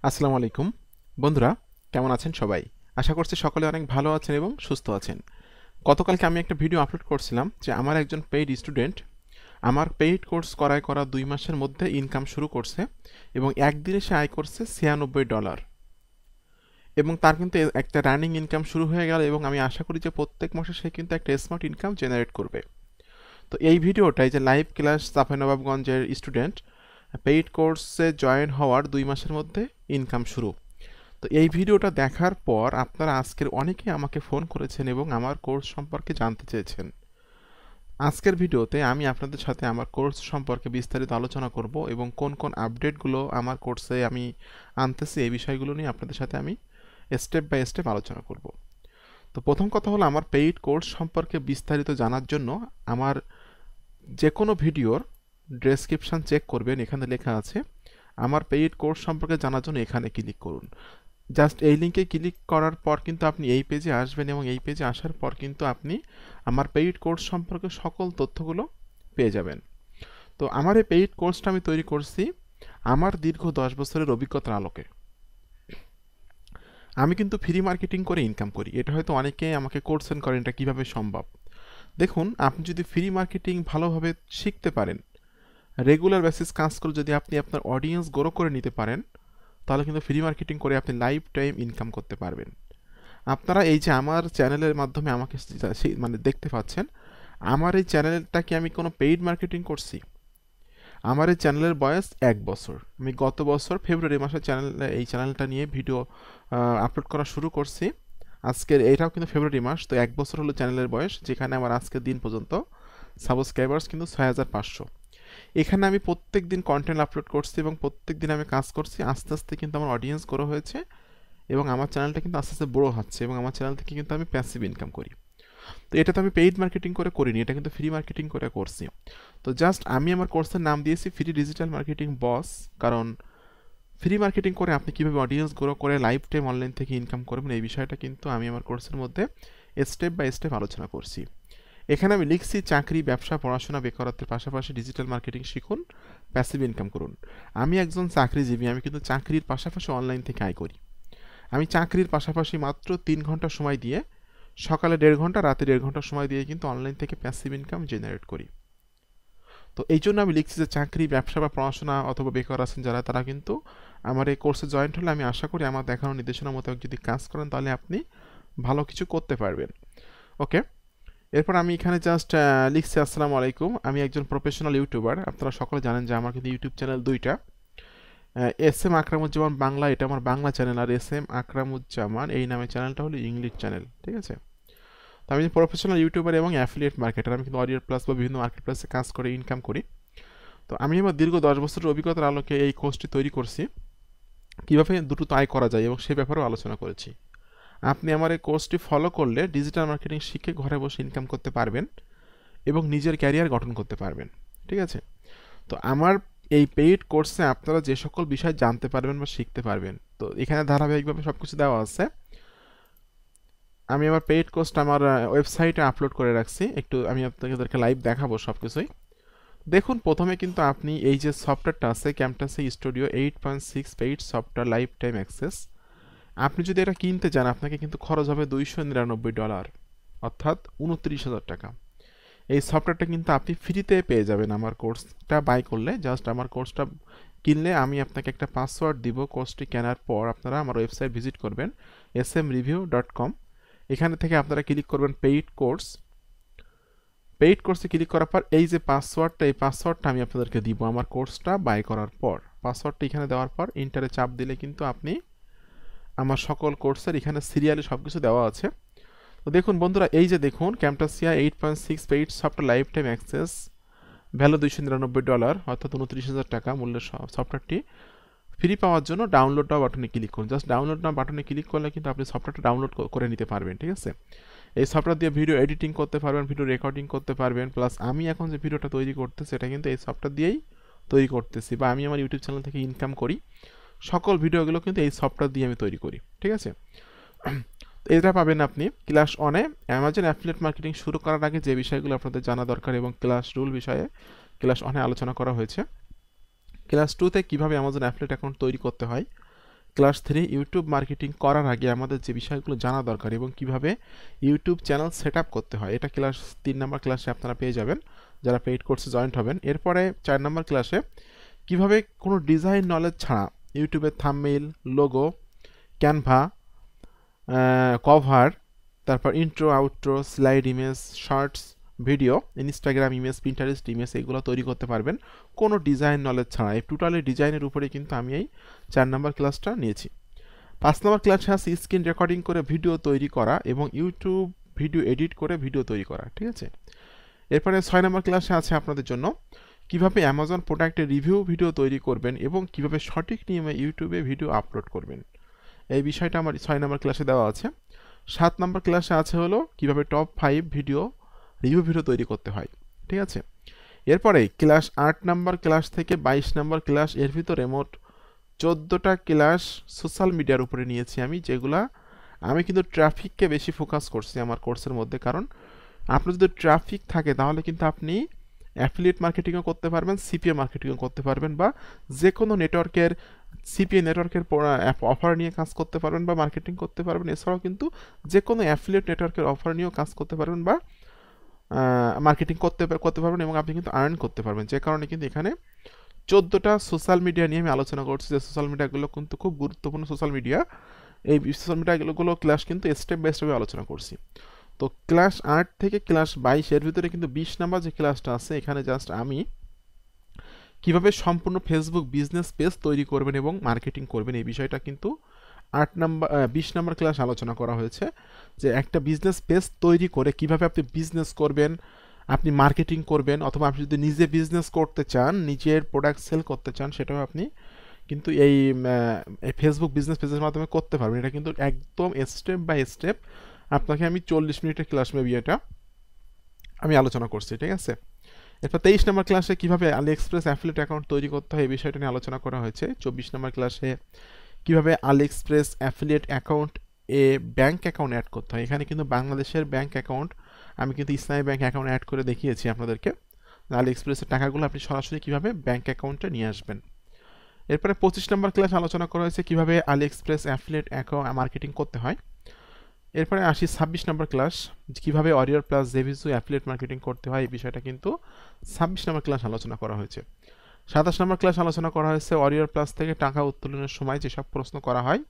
আসসালামু আলাইকুম বন্ধুরা, কেমন আছেন সবাই? আশা করছি সকলে অনেক ভালো আছেন এবং সুস্থ আছেন। গতকালকে আমি একটা ভিডিও আপলোড করছিলাম যে আমার একজন পেইড স্টুডেন্ট আমার পেইড কোর্স করা 2 মাসের মধ্যে ইনকাম শুরু করছে এবং একদিনে সে আয় করছে $96 এবং তার কিন্তু একটা রানিং ইনকাম শুরু হয়ে গেল এবং আমি আশা করি যে প্রত্যেক মাসে সে কিন্তু একটা স্মার্ট ইনকাম জেনারেট করবে। তো এই ভিডিওটাই যে লাইভ ক্লাস চাঁপাইনবাবগঞ্জের স্টুডেন্ট পেইড কোর্সে জয়েন হওয়ার 2 মাসের মধ্যে ইনকাম শুরু। তো এই ভিডিওটা দেখার পর আপনারা আজকের অনেকেই আমাকে ফোন করেছেন এবং আমার কোর্স সম্পর্কে জানতে চেয়েছেন। আজকের ভিডিওতে আমি আপনাদের সাথে আমার কোর্স সম্পর্কে বিস্তারিত আলোচনা করব এবং কোন কোন আপডেটগুলো আমার কোর্সে আমি আনতেছি এই বিষয়গুলো নিয়ে আপনাদের সাথে আমি স্টেপ বাই স্টেপ আলোচনা করব। তো প্রথম কথা হলো, আমার পেইড কোর্স সম্পর্কে বিস্তারিত জানার জন্য আমার যে কোনো ভিডিওর ডেসক্রিপশন চেক করবেন, এখানে লেখা আছে আমার পেইড কোর্স সম্পর্কে জানার জন্য এখানে ক্লিক করুন। জাস্ট এই লিঙ্কে ক্লিক করার পর কিন্তু আপনি এই পেজে আসবেন এবং এই পেজে আসার পর কিন্তু আপনি আমার পেইড কোর্স সম্পর্কে সকল তথ্যগুলো পেয়ে যাবেন। তো আমার এই পেইড কোর্সটা আমি তৈরি করছি আমার দীর্ঘ 10 বছরের অভিজ্ঞতার আলোকে। আমি কিন্তু ফ্রি মার্কেটিং করে ইনকাম করি। এটা হয়তো অনেকেই আমাকে কোর্সেন করেন, এটা কীভাবে সম্ভব। দেখুন, আপনি যদি ফ্রি মার্কেটিং ভালোভাবে শিখতে পারেন, রেগুলার বেসিস কাজ করে যদি আপনি আপনার অডিয়েন্স গ্রো করে নিতে পারেন, তাহলে কিন্তু ফ্রি মার্কেটিং করে আপনি লাইফ টাইম ইনকাম করতে পারবেন। আপনারা এই যে আমার চ্যানেলের মাধ্যমে আমাকে মানে দেখতে পাচ্ছেন, আমার এই চ্যানেলটা কি আমি কোনো পেইড মার্কেটিং করছি? আমার এই চ্যানেলের বয়স 1 বছর। আমি গত বছর ফেব্রুয়ারি মাসে এই চ্যানেলটা নিয়ে ভিডিও আপলোড করা শুরু করছি। আজকের এটাও কিন্তু ফেব্রুয়ারি মাস, তো 1 বছর হলো চ্যানেলের বয়স, যেখানে আমার আজকের দিন পর্যন্ত সাবস্ক্রাইবার্স কিন্তু 6500। এখানে আমি প্রত্যেক দিন কন্টেন্ট আপলোড করছি এবং প্রত্যেক দিন আমি কাজ করছি। আস্তে আস্তে কিন্তু আমার অডিয়েন্স গ্রো হয়েছে এবং আমার চ্যানেলটা কিন্তু আস্তে আস্তে বড়ো হচ্ছে এবং আমার চ্যানেল থেকে কিন্তু আমি প্যাসিভ ইনকাম করি। তো এটা তো আমি পেইড মার্কেটিং করে করিনি, এটা কিন্তু ফ্রি মার্কেটিং করে করছি। তো জাস্ট আমি আমার কোর্সের নাম দিয়েছি ফ্রি ডিজিটাল মার্কেটিং বস, কারণ ফ্রি মার্কেটিং করে আপনি কীভাবে অডিয়েন্স গ্রো করে লাইফ টাইম অনলাইন থেকে ইনকাম করবেন এই বিষয়টা কিন্তু আমি আমার কোর্সের মধ্যে স্টেপ বাই স্টেপ আলোচনা করছি। এখানে আমি লিখছি চাকরি, ব্যবসা, পড়াশোনা, বেকারত্বের পাশাপাশি ডিজিটাল মার্কেটিং শিখুন, প্যাসিভ ইনকাম করুন। আমি একজন চাকরিজীবী, আমি কিন্তু চাকরির পাশাপাশি অনলাইন থেকে আয় করি। আমি চাকরির পাশাপাশি মাত্র 3 ঘন্টা সময় দিয়ে, সকালে 1.5 ঘন্টা, রাতে 1.5 ঘন্টা সময় দিয়ে কিন্তু অনলাইন থেকে প্যাসিভ ইনকাম জেনারেট করি। তো এই জন্য আমি লিখছি যে চাকরি, ব্যবসা বা পড়াশোনা অথবা বেকার আছেন যারা, তারা কিন্তু আমার এই কোর্সে জয়েন্ট হলে আমি আশা করি আমার দেখানো নির্দেশনা মোতাবেক যদি কাজ করেন তাহলে আপনি ভালো কিছু করতে পারবেন। ওকে, এরপর আমি এখানে জাস্ট লিখছি আসসালামু আলাইকুম, আমি একজন প্রফেশনাল ইউটিউবার। আপনারা সকলে জানেন যে আমার কিন্তু ইউটিউব চ্যানেল দুইটা, এস এম আকরামুজ্জামান বাংলা, এটা আমার বাংলা চ্যানেল, আর এস এম আকরামুজ্জামান এই নামে চ্যানেলটা হলো ইংলিশ চ্যানেল। ঠিক আছে, তো আমি প্রফেশনাল ইউটিউবার এবং অ্যাফিলিয়েট মার্কেটার। আমি কিন্তু অডিও প্লাস বা বিভিন্ন মার্কেট প্লেসে কাজ করে ইনকাম করি। তো আমি আমার দীর্ঘ 10 বছরের অভিজ্ঞতার আলোকে এই কোর্সটি তৈরি করছি, কীভাবে দ্রুত আয় করা যায় এবং সে ব্যাপারেও আলোচনা করেছি। আপনি আমার এই কোর্সটি ফলো করলে ডিজিটাল মার্কেটিং শিখে ঘরে বসে ইনকাম করতে পারবেন এবং নিজের ক্যারিয়ার গঠন করতে পারবেন। ঠিক আছে, তো আমার এই পেইড কোর্সে আপনারা যে সকল বিষয় জানতে পারবেন বা শিখতে পারবেন, তো এখানে ধারাবাহিকভাবে সব কিছু দেওয়া আছে। আমি আমার পেইড কোর্সটা আমার ওয়েবসাইটে আপলোড করে রাখছি, একটু আমি আপনাদেরকে লাইভ দেখাবো সব কিছুই। দেখুন, প্রথমে কিন্তু আপনি এই যে সফটওয়্যারটা আছে Camtasia studio 8.6 paid software life time access, আপনি যদি এটা কিনতে চান আপনাকে কিন্তু খরচ হবে $299, অর্থাৎ 29,000 টাকা। এই সফটওয়্যারটা কিন্তু আপনি ফ্রিতে পেয়ে যাবেন আমার কোর্সটা বাই করলে। জাস্ট আমার কোর্সটা কিনলে আমি আপনাকে একটা পাসওয়ার্ড দিব। কোর্সটি কেনার পর আপনারা আমার ওয়েবসাইট ভিজিট করবেন smreview.com, এখানে থেকে আপনারা ক্লিক করবেন পেইড কোর্স। পেইড কোর্সে ক্লিক করার পর এই যে পাসওয়ার্ডটা, এই পাসওয়ার্ডটা আমি আপনাদেরকে দিব আমার কোর্সটা বাই করার পর। পাসওয়ার্ডটা এখানে দেওয়ার পর ইন্টারে চাপ দিলে কিন্তু আপনি আমার সকল কোর্সের এখানে সিরিয়ালে সব কিছু দেওয়া আছে। তো দেখুন বন্ধুরা, এই যে দেখুন Camtasia 8.6 paid software life time access, value $299, অর্থাৎ 29,000 টাকা মূল্যের সফটওয়্যারটি ফ্রি পাওয়ার জন্য ডাউনলোড নাও বাটনে ক্লিক করুন। জাস্ট ডাউনলোড নাও বাটনে ক্লিক করলে কিন্তু আপনি সফটওয়্যারটা ডাউনলোড করে নিতে পারবেন। ঠিক আছে, এই সফটওয়্যার দিয়ে ভিডিও এডিটিং করতে পারবেন, ভিডিও রেকর্ডিং করতে পারবেন, প্লাস আমি এখন যে ভিডিওটা তৈরি করতেছি এটা কিন্তু এই সফটওয়্যার দিয়েই তৈরি করতেছি, বা আমি আমার ইউটিউব চ্যানেল থেকে ইনকাম করি, সকল ভিডিওগুলো কিন্তু এই সফটওয়্যার দিয়ে আমি তৈরি করি। ঠিক আছে, এটা পাবেন আপনি ক্লাস 1-এ। অ্যামাজন অ্যাফিলিয়েট মার্কেটিং শুরু করার আগে যে বিষয়গুলো আপনাদের জানা দরকার এবং ক্লাস রুল বিষয়ে ক্লাস 1-এ আলোচনা করা হয়েছে। ক্লাস 2-তে কীভাবে অ্যামাজন অ্যাফিলিয়েট অ্যাকাউন্ট তৈরি করতে হয়, ক্লাস 3 ইউটিউব মার্কেটিং করার আগে আমাদের যে বিষয়গুলো জানা দরকার এবং কিভাবে ইউটিউব চ্যানেল সেট আপ করতে হয়, এটা ক্লাস 3 নম্বর ক্লাসে আপনারা পেয়ে যাবেন যারা পেইড কোর্সে জয়েন্ট হবেন। এরপরে 4 নম্বর ক্লাসে কিভাবে কোনো ডিজাইন নলেজ ছাড়া ইউটিউবের থাম্বনেইল, লোগো, ক্যানভা, কভার, তারপর intro, outro, slide image, shorts video, Instagram image, Pinterest image এগুলো তৈরি করতে পারবেন কোনো ডিজাইন নলেজ ছাড়া। এই টোটালি ডিজাইনের উপরে কিন্তু আমি এই 4 নম্বর ক্লাসটা নিয়েছি। 5 নম্বর ক্লাসে আছে স্ক্রিন রেকর্ডিং করে ভিডিও তৈরি করা এবং ইউটিউব ভিডিও এডিট করে ভিডিও তৈরি করা, ঠিক আছে। এরপরে 6 নম্বর ক্লাসে আছে আপনাদের জন্য কিভাবে অ্যামাজন প্রোডাক্টের রিভিউ ভিডিও তৈরি করবেন এবং কিভাবে সঠিক নিয়মে ইউটিউবে ভিডিও আপলোড করবেন, এই বিষয়টা আমার 6 নম্বর ক্লাসে দেওয়া আছে। 7 নম্বর ক্লাসে আছে হলো কিভাবে টপ 5 ভিডিও রিভিউ ভিডিও তৈরি করতে হয়, ঠিক আছে। এরপরে ক্লাস 8 নম্বর ক্লাস থেকে 22 নম্বর ক্লাস, এর ভিতরে মোট 14টা ক্লাস সোশ্যাল মিডিয়ার উপরে নিয়েছি আমি, যেগুলা আমি কিন্তু ট্রাফিককে বেশি ফোকাস করছি আমার কোর্সের মধ্যে। কারণ আপনার যদি ট্রাফিক থাকে তাহলে কিন্তু আপনি অ্যাফিলিয়েট মার্কেটিংও করতে পারবেন, সিপিএ মার্কেটিংও করতে পারবেন, বা যে কোনো নেটওয়ার্কের সিপিএ নেটওয়ার্কের অফার নিয়ে কাজ করতে পারবেন বা মার্কেটিং করতে পারবেন। এছাড়াও কিন্তু যে কোনো অ্যাফিলিয়েট নেটওয়ার্কের অফার নিয়েও কাজ করতে পারবেন বা মার্কেটিং করতে পারবেন এবং আপনি কিন্তু আর্ন করতে পারবেন। যে কারণে কিন্তু এখানে 14টা সোশ্যাল মিডিয়া নিয়ে আমি আলোচনা করছি, যে সোশ্যাল মিডিয়াগুলো কিন্তু খুব গুরুত্বপূর্ণ সোশ্যাল মিডিয়া। এই সোশ্যাল মিডিয়াগুলো ক্লাস কিন্তু স্টেপ বাই স্টেপে আলোচনা করছি। তো ক্লাস 8 থেকে ক্লাস 22 এর ভিতরে কিন্তু 20 নাম্বার যে ক্লাসটা আছে এখানে জাস্ট আমি কিভাবে সম্পূর্ণ ফেসবুক বিজনেস পেজ তৈরি করবেন এবং মার্কেটিং করবেন এই বিষয়টা কিন্তু 20 নাম্বার ক্লাস আলোচনা করা হয়েছে। যে একটা বিজনেস পেজ তৈরি করে কিভাবে আপনি বিজনেস করবেন, আপনি মার্কেটিং করবেন, অথবা আপনি যদি নিজে বিজনেস করতে চান, নিজের প্রোডাক্ট সেল করতে চান, সেটাও আপনি কিন্তু এই ফেসবুক বিজনেস পেজের মাধ্যমে করতে পারবেন। এটা কিন্তু একদম স্টেপ বাই স্টেপ আপনাকে আমি 40 মিনিটের ক্লাস মেবি এটা আমি আলোচনা করছি, ঠিক আছে। এরপর 23 নম্বর ক্লাসে কিভাবে আলি এক্সপ্রেস অ্যাফিলিয়েট অ্যাকাউন্ট তৈরি করতে হয় এই বিষয়টা নিয়ে আলোচনা করা হয়েছে। 24 নম্বর ক্লাসে কিভাবে AliExpress affiliate account bank account add করতে হয়। এখানে কিন্তু বাংলাদেশের ব্যাঙ্ক অ্যাকাউন্ট আমি কিন্তু ইসলামী ব্যাঙ্ক অ্যাকাউন্ট অ্যাড করে দেখিয়েছি আপনাদেরকে। আলি এক্সপ্রেসের টাকাগুলো আপনি সরাসরি কিভাবে ব্যাঙ্ক অ্যাকাউন্টে নিয়ে আসবেন। এরপরে 25 নম্বর ক্লাস আলোচনা করা হয়েছে কিভাবে AliExpress affiliate account marketing করতে হয়। এরপরে আসি 26 নম্বর ক্লাস, কিভাবে অরিয়র প্লাস জেভিসু অ্যাফিলিয়েট মার্কেটিং করতে হয় এই বিষয়টা কিন্তু 26 নম্বর ক্লাস আলোচনা করা হয়েছে। 27 নম্বর ক্লাস আলোচনা করা হয়েছে অরিয়র প্লাস থেকে টাকা উত্তোলনের সময় যেসব প্রশ্ন করা হয়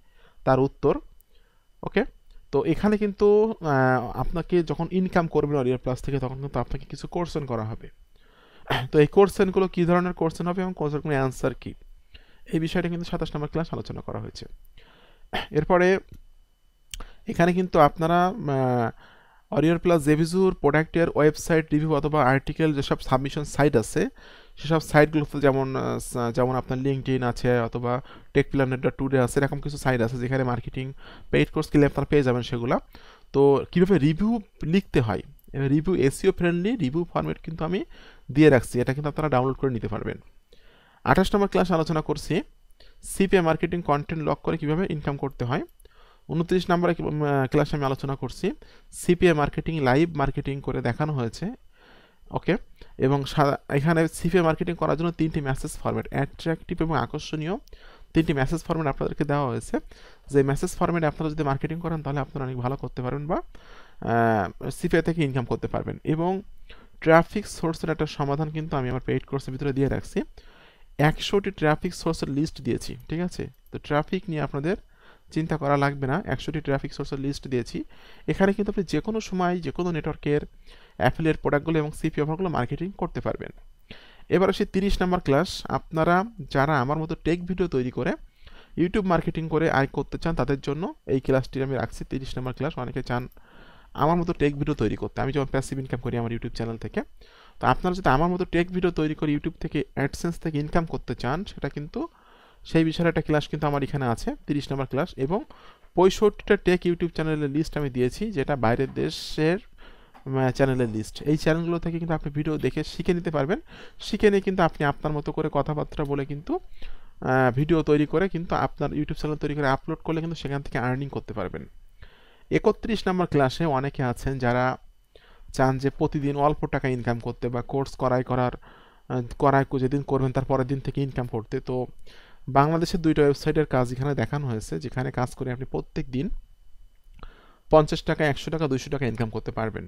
তার উত্তর। ওকে, তো এখানে কিন্তু আপনাকে যখন ইনকাম করবেন অরিয়র প্লাস থেকে তখন কিন্তু আপনাকে কিছু কোশ্চেন করা হবে। তো এই কোশ্চেনগুলো কী ধরনের কোশ্চেন হবে এবং কোশ্চেনগুলো অ্যান্সার কী এই বিষয়টা কিন্তু 27 নম্বর ক্লাস আলোচনা করা হয়েছে। এরপরে এখানে কিন্তু আপনারা অরিয়র প্লাস জেভিসুর প্রোডাক্টের ওয়েবসাইট রিভিউ অথবা আর্টিকেল যেসব সাবমিশন সাইট আছে সেসব সাইটগুলোতে যেমন আপনার লিঙ্কডইন আছে অথবা টেকপ্ল্যানেট.টুডে আছে, এরকম কিছু সাইট আছে যেখানে মার্কেটিং পেইড কোর্স কিনলে আপনারা পেয়ে যাবেন সেগুলো। তো কীভাবে রিভিউ লিখতে হয়, review SEO friendly review format কিন্তু আমি দিয়ে রাখছি, এটা কিন্তু আপনারা ডাউনলোড করে নিতে পারবেন। 28 নম্বর ক্লাস আলোচনা করছি সিপিএ মার্কেটিং কন্টেন্ট লক করে কীভাবে ইনকাম করতে হয়। 29 নম্বরে ক্লাসে আমি আলোচনা করছি সিপিএ মার্কেটিং লাইভ মার্কেটিং করে দেখানো হয়েছে। ওকে, এবং এখানে সিপিএ মার্কেটিং করার জন্য 3টি মেসেজ ফরম্যাট, অ্যাট্রাকটিভ এবং আকর্ষণীয় 3টি মেসেজ ফরম্যাট আপনাদেরকে দেওয়া হয়েছে। যে মেসেজ ফরম্যাটে আপনারা যদি মার্কেটিং করেন তাহলে আপনারা অনেক ভালো করতে পারবেন বা সিপিএ থেকে ইনকাম করতে পারবেন। এবং ট্রাফিক সোর্সের একটা সমাধান কিন্তু আমি আমার পেইড কোর্সের ভিতরে দিয়ে রাখছি। 100টি ট্রাফিক সোর্সের লিস্ট দিয়েছি, ঠিক আছে। তো ট্রাফিক নিয়ে আপনাদের চিন্তা করা লাগবে না, 100টি ট্রাফিক সোর্সের লিস্ট দিয়েছি। এখানে কিন্তু আপনি যে কোনো সময় যে কোনো নেটওয়ার্কের অ্যাফিলিয়েট প্রোডাক্টগুলো এবং সিপি অফারগুলো মার্কেটিং করতে পারবেন। এবার আসি 30 নম্বর ক্লাস, আপনারা যারা আমার মতো টেক ভিডিও তৈরি করে ইউটিউব মার্কেটিং করে আয় করতে চান তাদের জন্য এই ক্লাসটি আমি রাখছি। 30 নম্বর ক্লাস, অনেকে চান আমার মতো টেক ভিডিও তৈরি করতে, আমি যেমন প্যাসিভ ইনকাম করি আমার ইউটিউব চ্যানেল থেকে। তো আপনারা যদি আমার মতো টেক ভিডিও তৈরি করে ইউটিউব থেকে অ্যাডসেন্স থেকে ইনকাম করতে চান সেটা কিন্তু সেই বিষয়ে একটা ক্লাস কিন্তু আমার এখানে আছে 30 নম্বর ক্লাস। এবং 65টা টেক ইউটিউব চ্যানেলের লিস্ট আমি দিয়েছি, যেটা বাইরের দেশের চ্যানেলের লিস্ট। এই চ্যানেলগুলো থেকে কিন্তু আপনি ভিডিও দেখে শিখে নিতে পারবেন। শিখে নিয়ে কিন্তু আপনি আপনার মতো করে কথাবার্তা বলে কিন্তু ভিডিও তৈরি করে কিন্তু আপনার ইউটিউব চ্যানেল তৈরি করে আপলোড করলে কিন্তু সেখান থেকে আর্নিং করতে পারবেন। 31 নম্বর ক্লাসে অনেকে আছেন যারা চান যে প্রতিদিন অল্প টাকা ইনকাম করতে বা কোর্স করায় যেদিন করবেন তার পরের দিন থেকে ইনকাম করতে। তো বাংলাদেশের 2টা ওয়েবসাইটের কাজ এখানে দেখানো হয়েছে, যেখানে কাজ করে আপনি প্রত্যেক দিন 50 টাকা, 100 টাকা, 200 টাকা ইনকাম করতে পারবেন।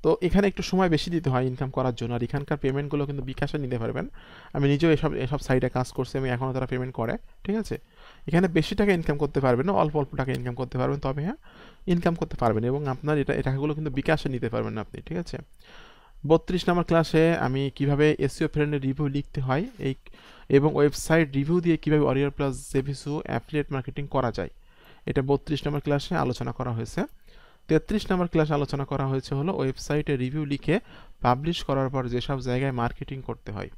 তো এখানে একটু সময় বেশি দিতে হয় ইনকাম করার জন্য, আর এখানকার পেমেন্টগুলো কিন্তু বিকাশে নিতে পারবেন। আমি নিজেও এসব এসব সাইটে কাজ করছি, আমি এখনও তারা পেমেন্ট করে, ঠিক আছে। এখানে বেশি টাকা ইনকাম করতে পারবেন না, অল্প অল্প টাকা ইনকাম করতে পারবেন, তবে হ্যাঁ ইনকাম করতে পারবেন, এবং আপনার এই টাকাগুলো কিন্তু বিকাশে নিতে পারবেন না আপনি, ঠিক আছে। 32 নম্বর ক্লাসে আমি কিভাবে এসইও ফ্রেন্ডলি রিভিউ লিখতে হয় এবং ওয়েবসাইট রিভিউ দিয়ে কিভাবে ওয়ারিয়র প্লাস জেভিসু অ্যাফিলিয়েট মার্কেটিং করা যায়, এটা 32 নম্বর ক্লাসে আলোচনা করা হয়েছে। 33 নম্বর ক্লাসে আলোচনা করা হয়েছে হলো ওয়েবসাইটে রিভিউ লিখে পাবলিশ করার পর যেসব জায়গায় মার্কেটিং করতে হয়,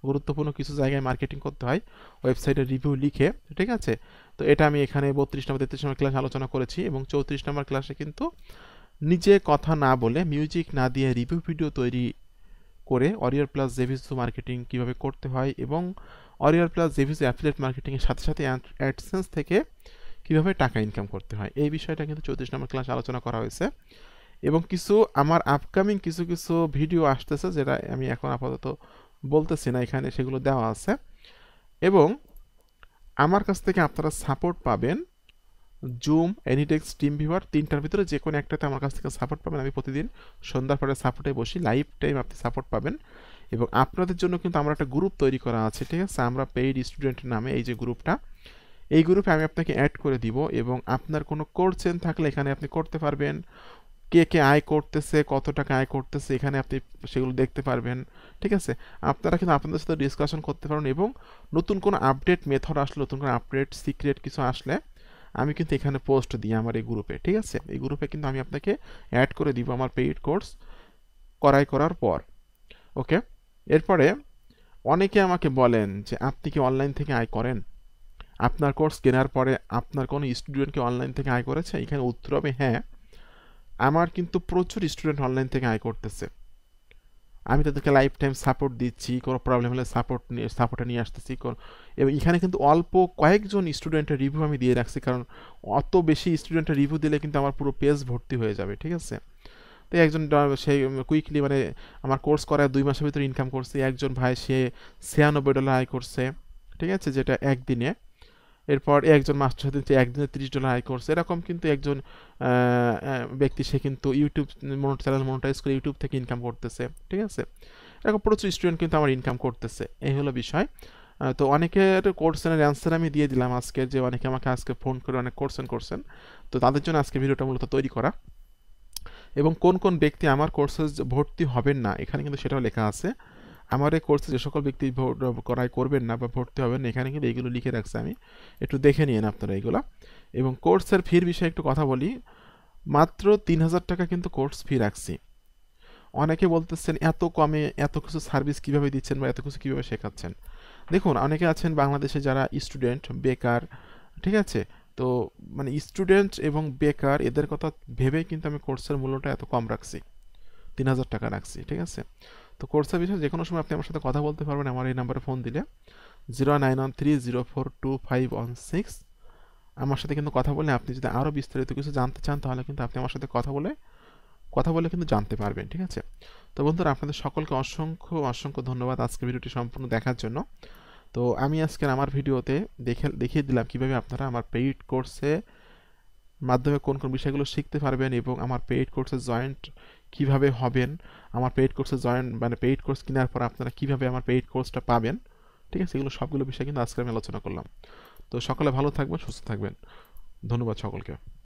গুরুত্বপূর্ণ কিছু জায়গায় মার্কেটিং করতে হয় ওয়েবসাইটে রিভিউ লিখে, ঠিক আছে। তো এটা আমি এখানে 32 নম্বর 33 নম্বর ক্লাসে আলোচনা করেছি, এবং 34 নম্বর ক্লাসে কিন্তু নিজে কথা না বলে, মিউজিক না দিয়ে রিভিউ ভিডিও তৈরি করে ওয়ারিয়র প্লাস জেভিসু মার্কেটিং কিভাবে করতে হয়, এবং ওয়ারিয়র প্লাস জেভিসু অ্যাফিলিয়েট মার্কেটিংয়ের সাথে সাথে অ্যাডসেন্স থেকে কিভাবে টাকা ইনকাম করতে হয়, এই বিষয়টা কিন্তু 34 নম্বর ক্লাসে আলোচনা করা হয়েছে। এবং কিছু আমার আপকামিং কিছু কিছু ভিডিও আসতেছে, যেটা আমি এখন আপাতত বলতেছি না এখানে, সেগুলো দেওয়া আছে। এবং আমার কাছ থেকে আপনারা সাপোর্ট পাবেন জুম, এনিটেক্স, টিম ভিউয়ার, 3টার ভিতরে যে কোনো একটাতে আমার কাছ থেকে সাপোর্ট পাবেন। আমি প্রতিদিন সন্ধ্যার পরে সাপোর্টে বসি, লাইভ টাইম আপনি সাপোর্ট পাবেন। এবং আপনাদের জন্য কিন্তু আমরা একটা গ্রুপ তৈরি করা আছে, ঠিক আছে, আমরা পেইড স্টুডেন্টের নামে এই যে গ্রুপটা, এই গ্রুপে আমি আপনাকে অ্যাড করে দিব, এবং আপনার কোনো কোর্সেন থাকলে এখানে আপনি করতে পারবেন। কে কে আয় করতেছে, কত টাকা আয় করতেছে, এখানে আপনি সেগুলো দেখতে পারবেন, ঠিক আছে। আপনারা কিন্তু আপনাদের সাথে ডিসকাশন করতে পারেন, এবং নতুন কোনো আপডেট মেথড আসলে, নতুন কোনো আপডেট সিক্রেট কিছু আসলে আমি কিন্তু এখানে পোস্ট দিই আমার এই গ্রুপে, ঠিক আছে। এই গ্রুপে কিন্তু আমি আপনাকে অ্যাড করে দিব আমার পেইড কোর্স করার পর, ওকে। এরপরে অনেকে আমাকে বলেন যে আপনি কি অনলাইন থেকে আয় করেন, আপনার কোর্স কেনার পরে আপনার কোনো স্টুডেন্ট কি অনলাইন থেকে আয় করেছে? এখানে উত্তর হবে হ্যাঁ, আমার কিন্তু প্রচুর স্টুডেন্ট অনলাইন থেকে আয় করতেছে। আমি তাদেরকে লাইফ টাইম সাপোর্ট দিচ্ছি, কোনো প্রবলেম হলে সাপোর্টে নিয়ে আসতেছি, এবং এখানে কিন্তু অল্প কয়েকজন স্টুডেন্টের রিভিউ আমি দিয়ে রাখছি, কারণ অত বেশি স্টুডেন্টের রিভিউ দিলে কিন্তু আমার পুরো পেজ ভর্তি হয়ে যাবে, ঠিক আছে। তো একজন সেই কুইকলি মানে আমার কোর্স করায় 2 মাসের ভিতরে ইনকাম করছে, একজন ভাই সে $96 আয় করছে, ঠিক আছে, যেটা একদিনে। এরপর একজন মাস্টার সাথে একদিনে $30 আয় করছে, এরকম কিন্তু একজন ব্যক্তি, সে কিন্তু ইউটিউব চ্যানেল মনিটাইজ করে ইউটিউব থেকে ইনকাম করতেছে, ঠিক আছে। এরকম প্রচুর স্টুডেন্ট কিন্তু আমার ইনকাম করতেছে, এই হলো বিষয়। তো অনেকের কোর্সেনের অ্যান্সার আমি দিয়ে দিলাম আজকে, যে অনেকে আমাকে আজকে ফোন করে অনেক করছেন, তো তাদের জন্য আজকে ভিডিওটা মূলত তৈরি করা। এবং কোন কোন ব্যক্তি আমার কোর্সে ভর্তি হবেন না, এখানে কিন্তু সেটাও লেখা আছে। আমার এই কোর্সে যে সকল ব্যক্তি করবেন না বা ভর্তি হবেন না, এখানে কিন্তু এইগুলো লিখে রাখছে, আমি একটু দেখে নিন আপনারা এইগুলো। এবং কোর্সের ফির বিষয়ে একটু কথা বলি, মাত্র 3000 টাকা কিন্তু কোর্স ফি রাখছি। অনেকে বলতেছেন এত কমে এত কিছু সার্ভিস কিভাবে দিচ্ছেন বা এত কিছু কিভাবে শেখাচ্ছেন। দেখুন, অনেকে আছেন বাংলাদেশে যারা স্টুডেন্ট, বেকার, ঠিক আছে। তো মানে স্টুডেন্ট এবং বেকার এদের কথা ভেবেই কিন্তু আমি কোর্সের মূল্যটা এত কম রাখছি, 3000 টাকা রাখছি, ঠিক আছে। তো কোর্সের বিষয়ে যে কোনো সময় আপনি আমার সাথে কথা বলতে পারবেন আমার এই নাম্বারে ফোন দিলে, 0913042516। আমার সাথে কিন্তু কথা বলে আপনি যদি আরও বিস্তারিত কিছু জানতে চান, তাহলে কিন্তু আপনি আমার সাথে কথা বলে কিন্তু জানতে পারবেন, ঠিক আছে। তো বন্ধুরা, আপনাদের সকলকে অসংখ্য অসংখ্য ধন্যবাদ আজকে ভিডিওটি সম্পূর্ণ দেখার জন্য। তো আমি আজকের আমার ভিডিওতে দেখিয়ে দিলাম কিভাবে আপনারা আমার পেইড কোর্সে মাধ্যমে কোন কোন বিষয়গুলো শিখতে পারবেন, এবং আমার পেইড কোর্সে জয়েন্ট কিভাবে হবেন, আমার পেইড কোর্সে মানে পেইড কোর্স কেনার পর আপনারা কিভাবে আমার পেইড কোর্সটা পাবেন, ঠিক আছে। এগুলো সবগুলো বিষয় কিন্তু আজকে আমি আলোচনা করলাম। তো সকলে ভালো থাকবেন, সুস্থ থাকবেন, ধন্যবাদ সকলকে।